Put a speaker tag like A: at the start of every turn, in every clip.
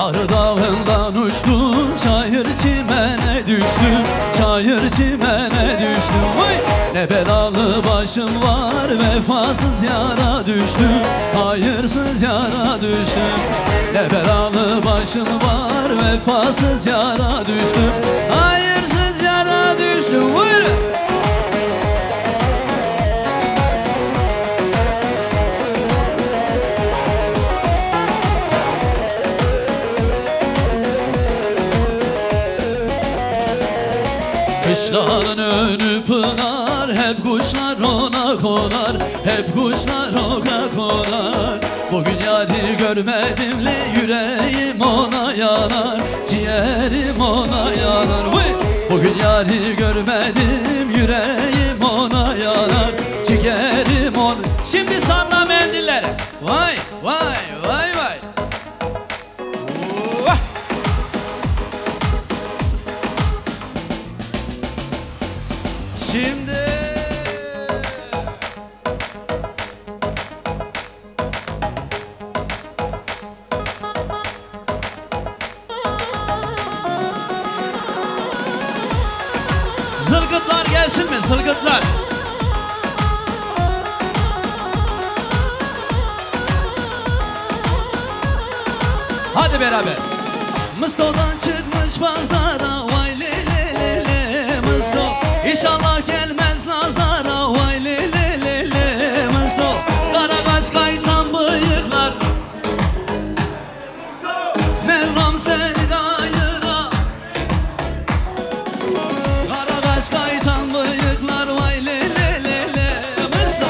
A: Ağrı dağından uçtum, çayır çimene düştüm, çayır çimene düştüm. Vay! Ne belalı başım var, vefasız yara düştüm, hayırsız yara düştüm. Ne belalı başım var, vefasız yara düştüm, hayırsız yara düştüm. Buyurun. Kışlanın önü pınar, hep kuşlar ona konar, hep kuşlar ona konar. Bugün yari görmedimle yüreğim ona yanar, ciğerim ona yanar. Bugün yari görmedim, yüreğim ona yanar, ciğerim ona. Şimdi salla mendilleri. Vay vay vay vay. Şimdi zılgıtlar gelsin mi? Zılgıtlar. Hadi beraber. Mısto'dan çıkmış pazara, vay le le le le Mısto. İnşallah gelmez nazara, vay le le le le Mısto. Kara kaş kaytan bıyıklar, Mevlam seni gayıra. Kara kaş kaytan bıyıklar, vay le le le le Mısto.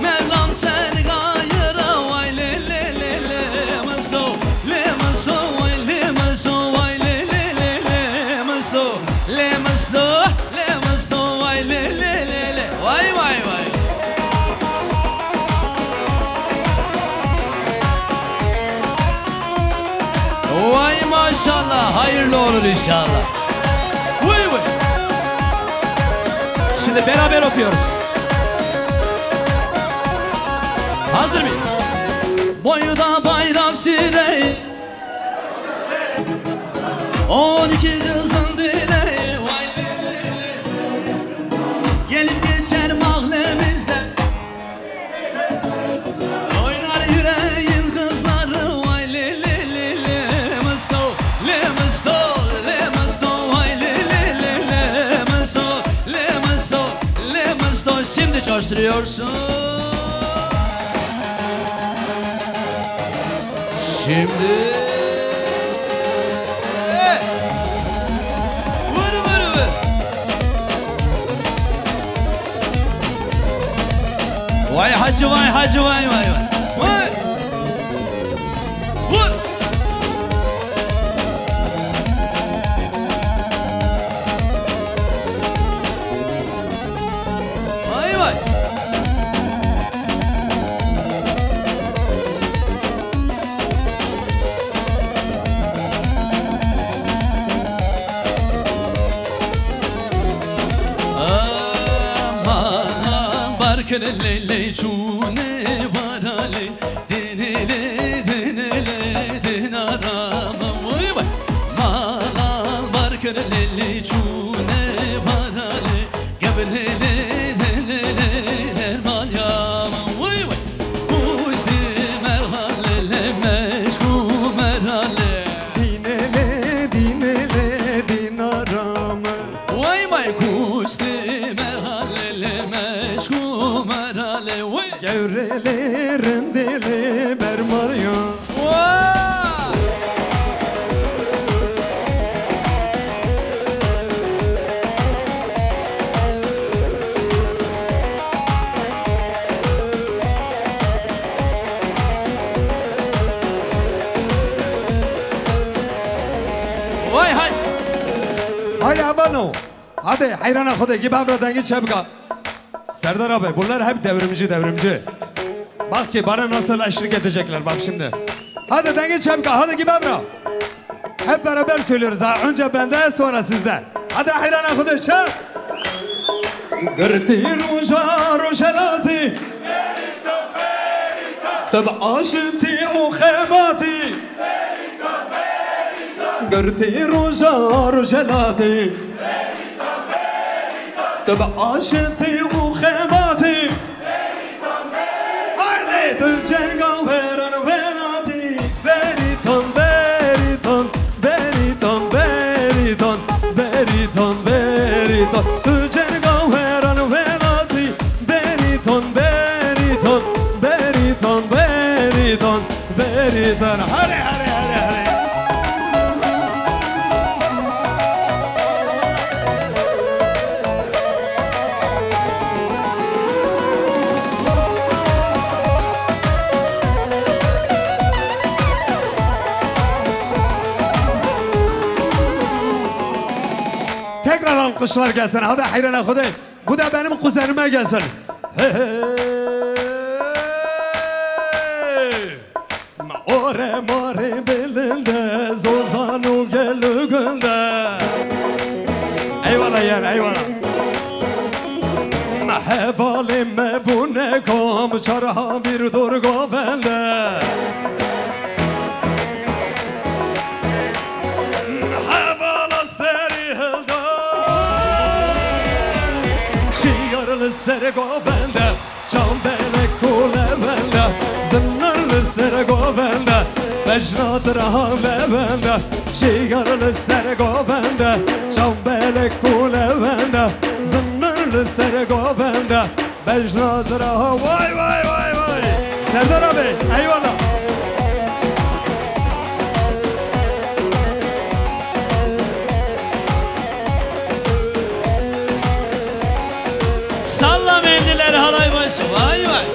A: Mevlam seni gayıra, vay le le le le Mısto. Le Mısto, vay le Mısto, vay le le le le Mısto. Le Mısto, le Mısto, vay le le le le. Vay vay vay. Vay maşallah, hayırlı olur inşallah. Vay vay. Şimdi beraber okuyoruz. Hazır mıyız? Boyuda bayrak sireği, 12 kızın dileği, vay le le le. Gelip geçer mahallemizden, oynar yüreğin kızları, vay le le le le Mısto. Le Mısto, le Mısto, vay le le le le Mısto. Le Mısto, le Mısto. Şimdi coşturuyorsun. Şimdi vur vur vur. Vay hacı, vay hacı, vay vay vay. Vay. Vur. Vay vay. Barkelele çune varale, dinele dinele dinarama. Vay vay. Malal barkelele çune varale, gebrele dinele cermal yama. Vay vay. Kuşti merhalele meşku merhale,
B: dinele dinele dinarama.
A: vay vay. Kuşti merhalele meşku merhale, vay.
B: Gevrelerin dili bermarya.
A: Vay hac.
B: Hay abano. Hadi hayrana kudu gibi abradan git şapka. Serdar abi bunlar hep devrimci devrimci. Bak ki bana nasıl eşlik edecekler bak şimdi. Hadi denge şapka, hadi gibi abra. Hep beraber söylüyoruz ha. Önce bende sonra sizde. Hadi hayrana kudu şap. Gırti ruja roşelati, teb aşti o khemati. گرتی روژا روژلاتی تو به آشتی و خیماتی haydi تو جنگا وران وراتی بریتون بریتون بریتون بریتون بریتون بریتون تو جنگا وران وراتی بریتون بریتون بریتون بریتون بریتون هره هره هره هره tekrar alkışlar gelsin. Hadi hayrana Xuday. Bu da benim kuzenime gelsin. Hey. Ore mare belinde zozanu gelugunda. Eyvallah yer eyvallah. Hevalime bu ne kom çarha bir durgo bende. Sergo bende, çambele kule bende, zınarlı sergo bende, mecnat rahame bende, şigarlı sergo bende, çambele kule bende, zınarlı sergo bende, mecnat rahame. Vay vay vay vay. Serdar abi, eyvallah.
A: Salla mendiller halay başı vay vay.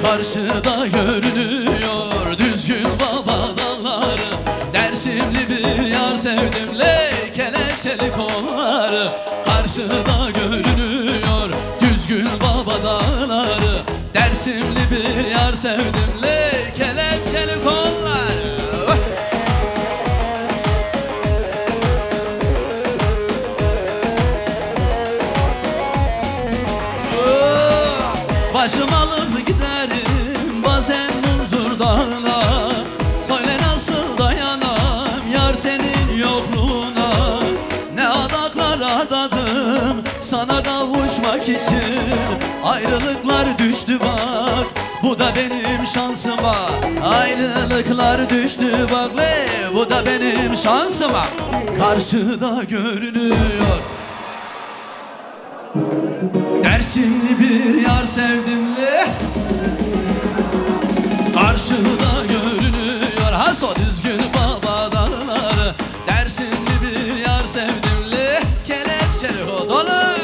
A: Karşıda görünüyor düzgün baba dağları. Dersimli bir yar sevdim le kelepçeli kolları. Karşıda görünüyor düzgün baba dağları. Dersimli bir yar sevdim le kelepçeli kolları. Başım alıp giderim bazen Munzur Dağı'na. Söyle nasıl dayanam yar senin yokluğuna. Ne adaklar adadım sana kavuşmak için. Ayrılıklar düştü bak bu da benim şansıma. Ayrılıklar düştü bak le bu da benim şansıma. Karşıda görünüyor Dersimli bir yar sevdimli. Karşıda görünüyor haso düzgün baba dağları. Dersimli bir yar sevdimli kelepçeli hodalı.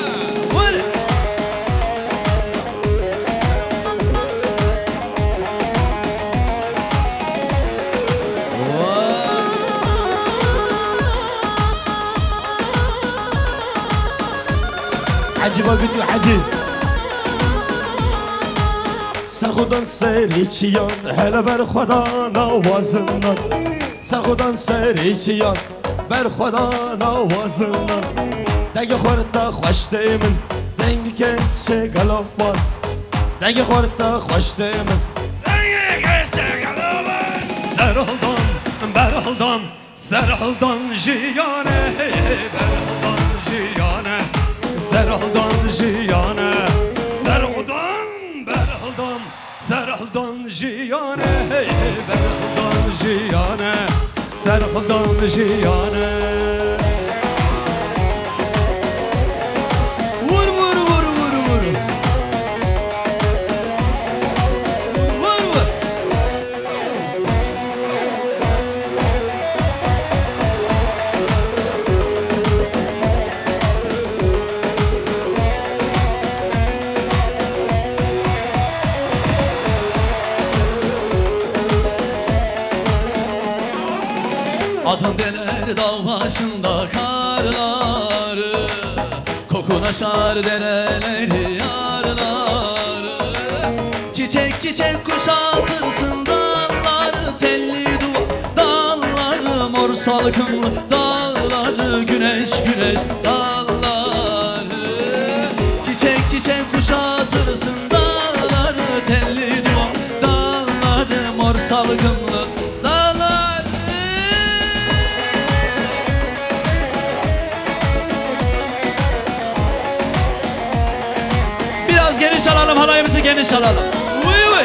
C: Hacı bakıcı hacı. Sen xudan seri çiyan hele ber xudan avazından. Sen xudan seri çiyan ber xudan avazından. Degi xorta xoş demin dengi keçe galopan. Degi xorta xoş demin dengi keçe galopan.
B: Serhaldan berhaldan serhaldan jiyane berhaldan jiyane. Serhaldan jiyane, serhaldan berhaldan, serhaldan jiyane, berhaldan jiyane, serhaldan jiyane.
A: Vur vur vur vur vur. Vur vur. Adam deler dağ başında karları. Kokun aşar dereleri yarları. Çiçek çiçek kuşatırsın dalları. Telli dalları mor salkımlı dağları. Güneş güneş dalları. Çiçek çiçek kuşatırsın dalları. Telli dalları mor salgımlı dağlar. Biraz geniş alalım, halayımızı geniş alalım. Uy uy.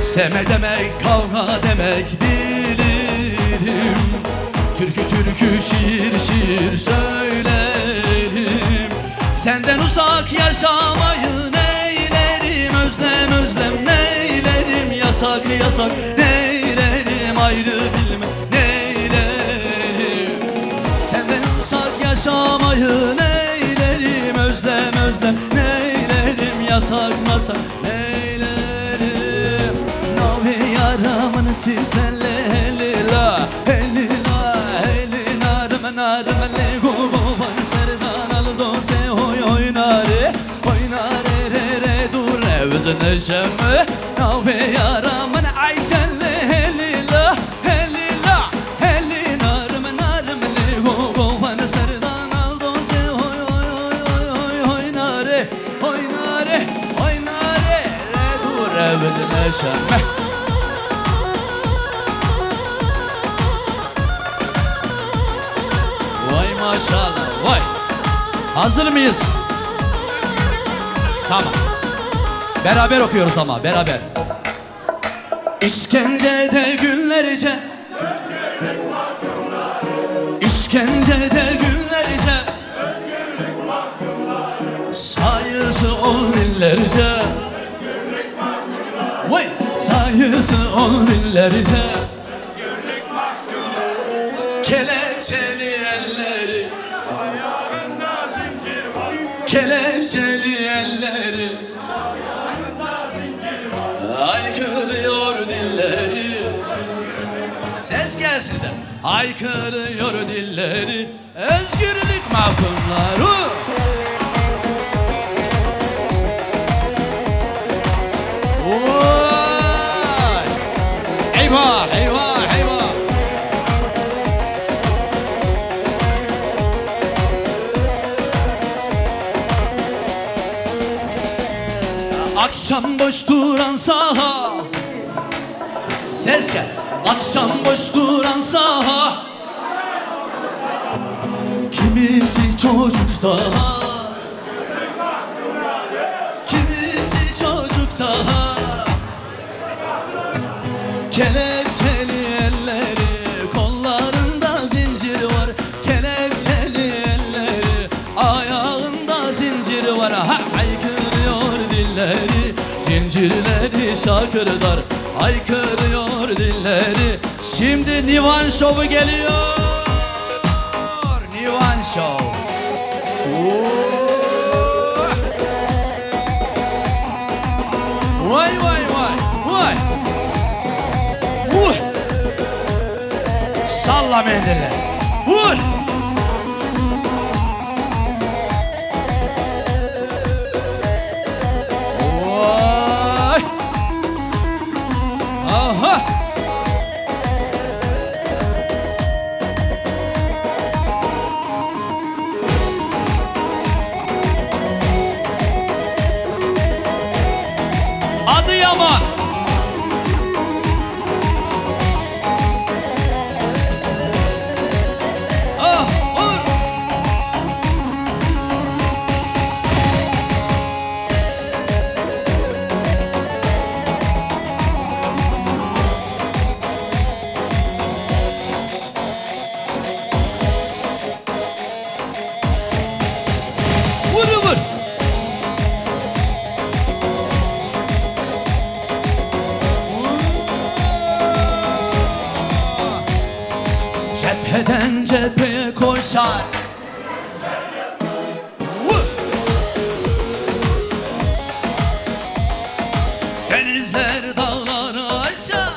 A: Seme demek, kavga demek bilirim. Türkü türkü, şiir şiir söylerim. Senden uzak yaşamayı neylerim, özlem özlem neylerim. Yasak yasak neylerim, ayrı bilmem neylerim. Senden uzak yaşamayı neylerim, özlem özlem neylerim. Yasak yasak neylerim. Navi yaramın sisenle helila helila helinarım narım le govan serdan aldo se hoy oynare oynare re re dur evzine şemme. Navi yaramın ayşenle helila helila helinarım narım le govan serdan aldo se hoy oy oy oy oy oynare oynare oynare re dur evzine şemme. Maşallah, vay. Hazır mıyız? Tamam. Beraber okuyoruz ama, beraber. İşkencede günlerce, İşkencede günlerce, sayısı on binlerce, vay. Sayısı on binlerce, kelepçeli elleri, kelepçeli elleri, haykırıyor dilleri. Ses gelsin size. Haykırıyor dilleri, özgürlük mahkumları. Vay! Eyvah eyvah eyvah. Akşam boş duran saha, ses gel. Akşam boş duran saha, kimisi çocuk daha, kimisi çocuk daha. Kelepçeli elleri, kollarında zincir var. Kelepçeli elleri, ayağında zincir var. Ha, haykırıyor dilleri, zincirleri şakırdar. Haykırıyor dilleri. Şimdi Nivan Show'u geliyor. Nivan Show. Vay vay vay vay. Salla mendili. Vur. Vay. Aha. Adıyaman. Cepheden cepheye koşar. Denizler dağları aşar.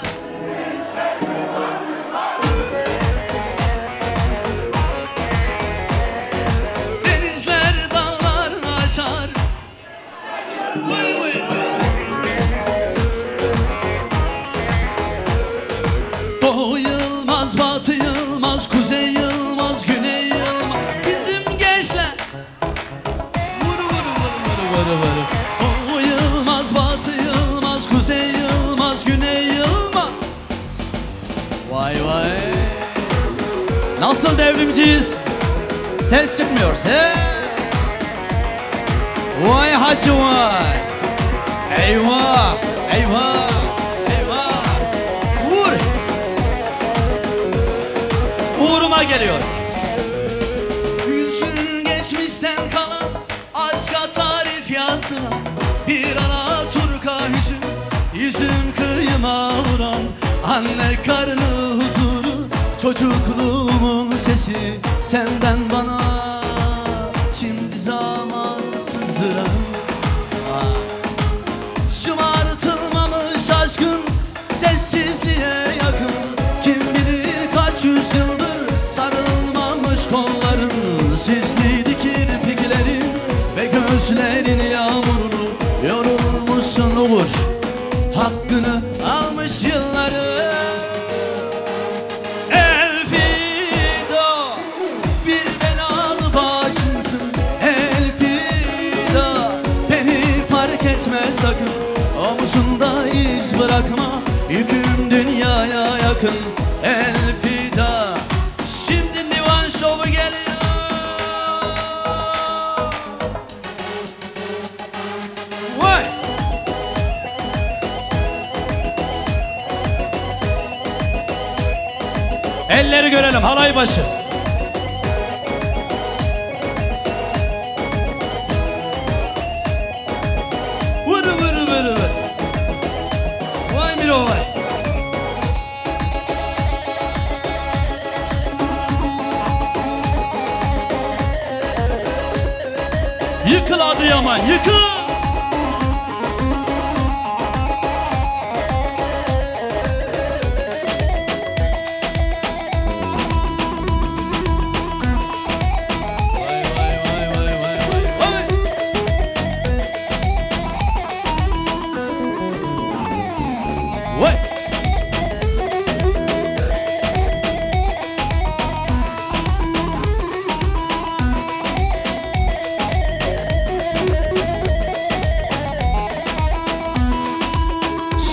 A: Denizler dağları aşar. Doğu yılmaz, batı yılmaz, kuzey yılmaz, güney yılmaz. Nasıl devrimciyiz? Ses çıkmıyor. Ses. Vay hacı vay. Eyvah. Eyvah. Eyvah. Vur. Uğruma geliyor. Yüzün geçmişten kalan, aşka tarif yazdıran bir Alaturka hüzün, yüzüm kıyıma vuran, anne karnı huzuru, çocukluğumun sesi senden bana şimdi zaman sızdıran. Şımartılmamış aşkın sessizliğe yakın, kim bilir kaç yüzyıldır sarılmamış kolların, sisli kirpiklerin ve gözlerin yağmurlu, yorulmuşsun uğur, hakkını almış yılları. Elfido, bir belalı başımsın. Elfido, beni fark etme sakın. Omuzunda iz bırakma, yüküm dünyaya yakın. Elfida, şimdi divan şovu geliyor. Vay! Elleri görelim, halay başı. Vır vır vır vır. Vay miro vay. Yıkıl Adıyaman, yıkıl!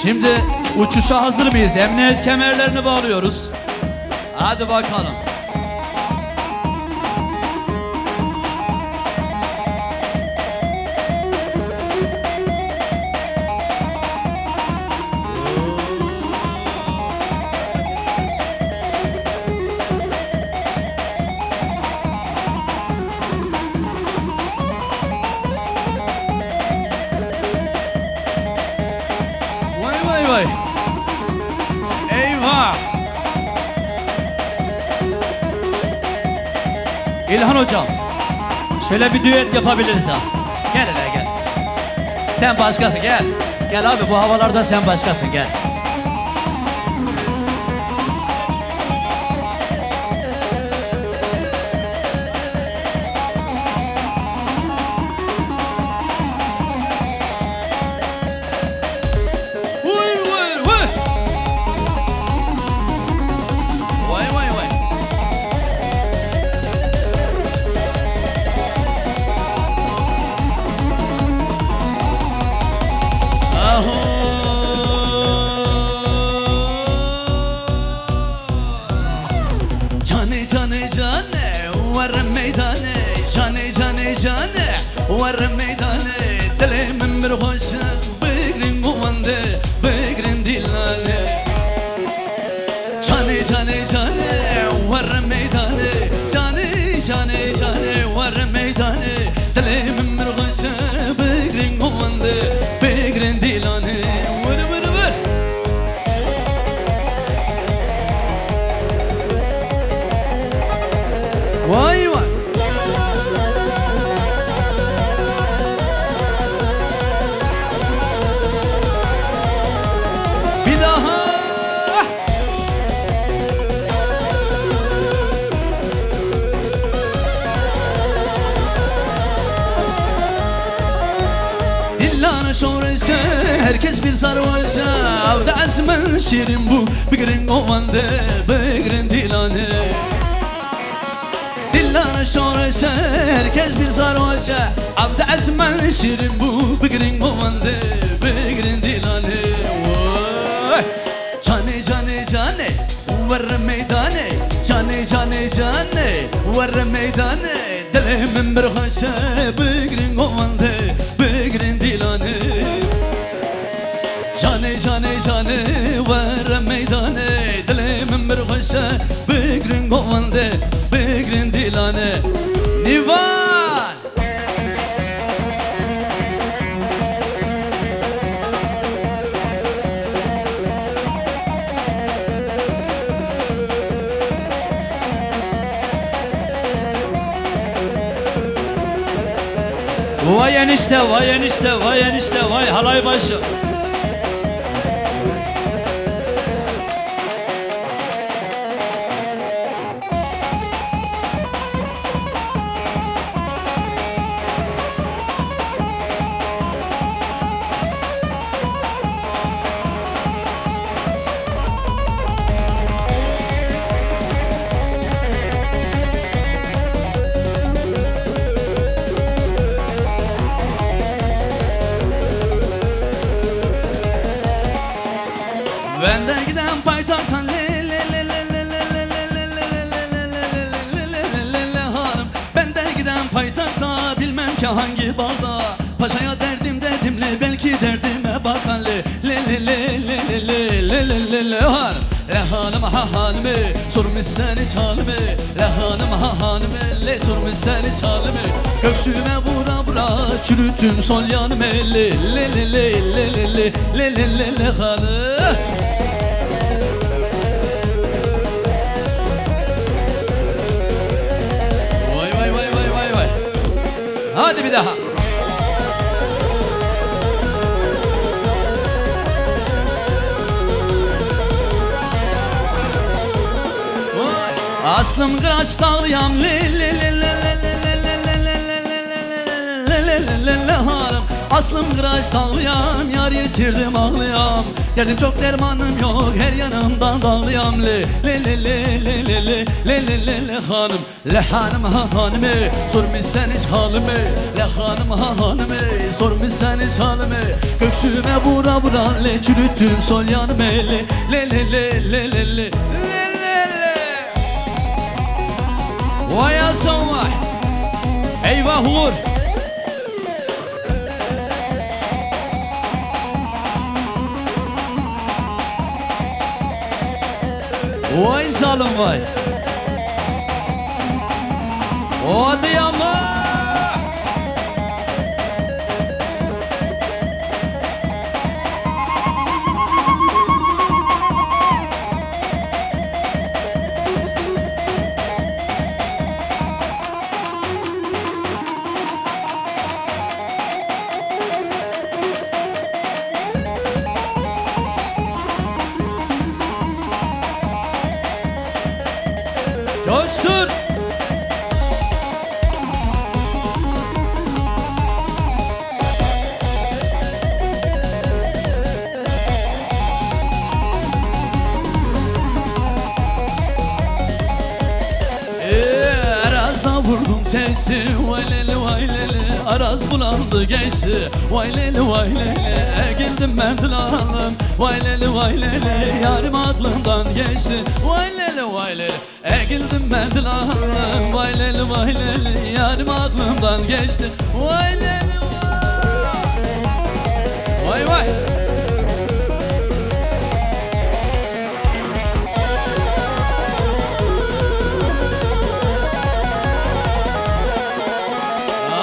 A: Şimdi uçuşa hazır mıyız? Emniyet kemerlerini bağlıyoruz. Hadi bakalım. Vay. Eyvah. İlhan hocam, şöyle bir düet yapabiliriz ha. Gel hele gel. Sen başkasın, gel. Gel abi, bu havalarda sen başkasın, gel. ور میدانه دل من برخوشه بگرین گوانده بگرین دیلانه جانه جانه جانه ور میدانه جانه جانه جانه ور میدانه دل من برخوشه بگرین گوانده بگرین دیلانه ور ور ور وای وای herkes bir sarhoşa avda azmen şirin bu bigrin ovande bigrin dilane dillana şoreşa herkes bir sarhoşa avda azmen şirin bu bigrin ovande bigrin dilane cane cane cane var meydane cane cane cane ور میدانه دل من برخشه بگرین گوانده بگرین دیلانه جانه جانه جانه ور میدانه دل من برخشه بگرین گوانده بگرین دیلانه نیوان Vay enişte, vay enişte, vay enişte, vay halay başı. Ben de giden paytaxtdan hanım. Ben de giden paytaxta bilmem ki hangi bağda. Paşaya derdim derdimle belki derdime bakan le hanım. Le hanım ha hanımı sormuş sen hiç halimi. Le hanım ha hanımı le sormuş sen hiç halimi. Göksüme vura vura çürütüm sol yanımı le hanım. Hadi bir daha. Aslım kıraç dağlıyam hanım. Aslım kıraç dağlıyam yar yitirdim ağlıyam. Derdim çok dermanım yok her yanımdan dağlıyam hanım. Le hanım ha hanımı sormuş sen hiç halimi. Le hanım ha hanımı sormuş sen hiç halimi. Göksüme vura vura le çürüttüm sol yanımı le. Vay aslan vay. Eyvah vur. Vay zalim vay. Hadi ama. Coştur. Arazda vurdum sesi vayleli vayleli. Araz bulandı geçti vayleli vayleli. Geldim ben dilanım vayleli vayleli. Yarım aklımdan geçti vayleli vayleli. Egildim ben dilanım vayleli vayleli. Yarım aklımdan geçti vayleli vay vay.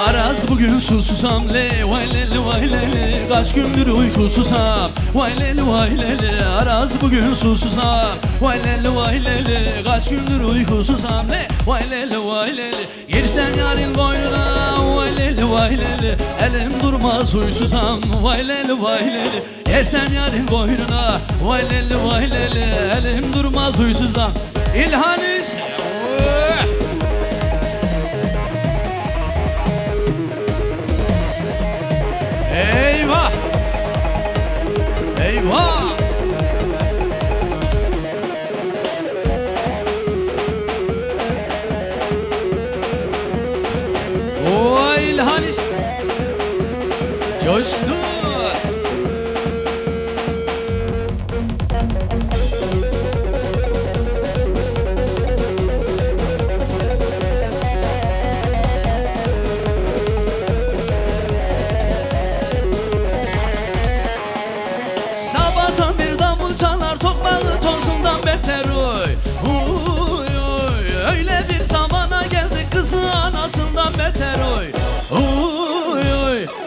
A: Araz bugün susuzam le vayleli vayleli. Kaç gündür uykusuzam vayleli vayleli. Araz bugün susuzam vayleli vayleli. Kaç gündür uykusuzam le vayleli vayleli. Girsen yarın boynuna vayleli vayleli. Elim durmaz huysuzam vayleli vayleli. Girsen yarın boynuna vayleli vayleli. Elim durmaz huysuzam. İlhanis. Eyvah! Eyvah! O İlhanis coştu.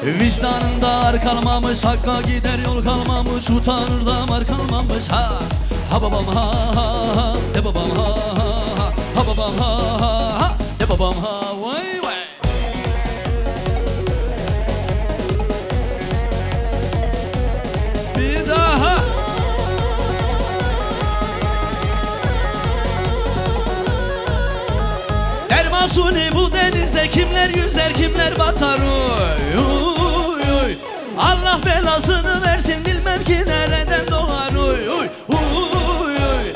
A: Vicdanında ar kalmamış, hakka gider yol kalmamış, utanır damar kalmamış. Ha ha babam ha ha ha, de babam ha ha ha, ha babam ha ha ha, de babam ha vay vay. Bir daha. Dermasuni bu denizde kimler yüzer kimler batar oy oy oy. Allah belasını versin bilmem ki nereden doğar oy oy oy oy.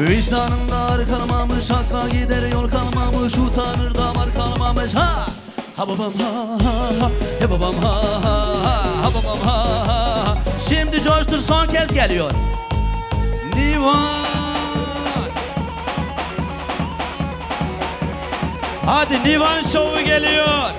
A: Vicdanında ar kalmamış, hakka gider yol kalmamış, utanır damar kalmamış. Ha ha babam ha ha ha, he babam ha ha ha, ha babam ha ha ha. Şimdi coştur, son kez geliyor. Nivan. Hadi Nivan şovu geliyor.